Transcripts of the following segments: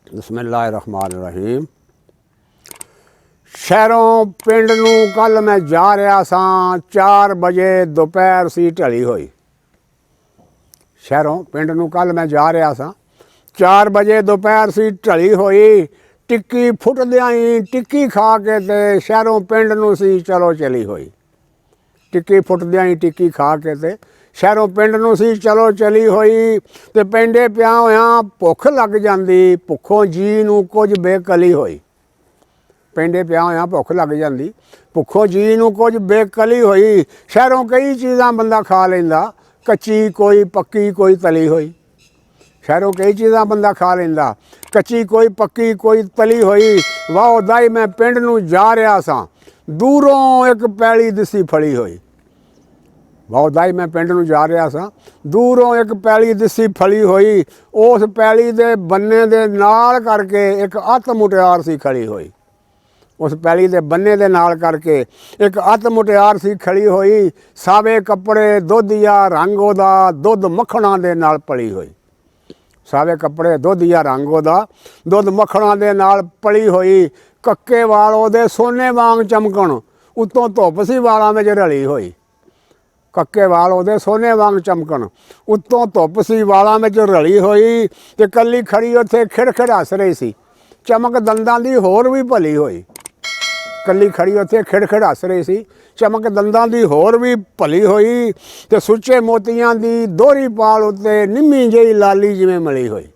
बिस्मिल्लाहिर्रहमानिर्रहीम। शहरों पिंड नूं कल मैं जा रहा सा, 4 बजे दोपहर सी ढली हुई। शहरों पिंड नूं कल मैं जा रहा सा, 4 बजे दोपहर सी ढली हुई। टिक्की फुटदियां ही टिक्की खा के ते शहरों पिंड नूं सी चलो चली हुई। टिक्की फुटदियां ही टिक्की खा के ते शहरों पिंड नूं सी चलो चली हुई। ते पेंडे पिया होया भुख लग जाती, भुखों जी नूं कुछ बेकली हुई। पेंडे पिया होया भुख लग जाती, भुखों जी नूं कुछ बेकली हुई। शहरों कई चीज़ां बंदा खा लेंदा, कच्ची कोई पक्की कोई तली हुई। शहरों कई चीज़ां बंदा खा लेंदा, कच्ची कोई पक्की कोई तली हुई। वाह दाई मैं पिंड नूं जा रहा सा, दूरों एक पैली दिसी फली हुई। वाह दाई मैं पिंड नूं जा रहा सा, दूरों एक पैली दिसी फली हुई। उस पैली दे बन्ने दे नाल करके एक अत मुटियार सी खड़ी हुई। उस पैली दे बन्ने दे नाल करके एक अत मुटियार सी खड़ी हुई। सावे कपड़े दुधिया रंग ओदा दुध मक्खणा दे नाल पली हुई। सावे कपड़े दुधिया रंग ओदा दुध मक्खणा दे नाल पली हुई। कक्के वाल ओदे सोने वांग चमकण, उत्तों धुप सी वालां विच रली हुई। कक्के वाल ओदे सोने वांग चमकण, उत्तों धुप सी वालां विच रली हुई। ते कल्ली खड़ी उत्थे खिड़खिड़ हस रही सी, चमक दंदां दी होर भी भली हुई। कल्ली खड़ी उत्थे खिड़खिड़ हस रही सी, चमक दंदां दी होर भी भली हुई। ते सुच्चे मोतियां दी दोहरी पाल उत्ते निम्मी जही लाली जिवें मली हुई।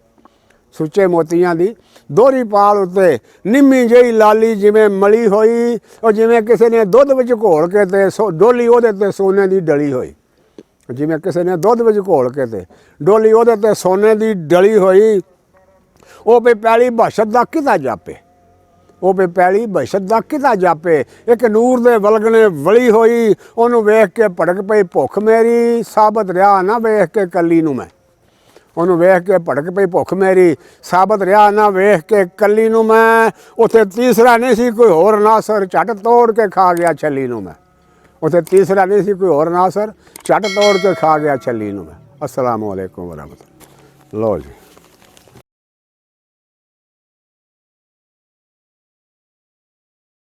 सुच्चे मोतियां दी दोहरी पाल उत्ते निम्मी जही लाली जिवें मली हुई। और जिवें किसी ने दुध विच घोल के ते डोली ओहदे ते सोने दी डली हुई। जिवें किसी ने दुध विच घोल के ते डोली ओहदे ते सोने दी डली हुई। वो पे पैली बहशत दा किता जापे, वो पे पैली बहशत दा किता जापे। एक नूर दे वलगने वली हुई, उहनूं वेख के भड़क पई भुख मेरी, साबत रहा ना वेख के कली नूं मैं। उहनूं वेख के भड़क पई भुख मेरी, साबत रहा ना वेख के कली नूं मैं। उत्थे तीसरा नहीं सी कोई होर नासर, झट तोड़ के खा गया छली नूं मैं। उत्थे तीसरा नहीं सी कोई होर नासर, झट तोड़ के खा गया छली नूं मैं। अस्सलामु अलैकुम वरहमतुल्लाह। लो जी।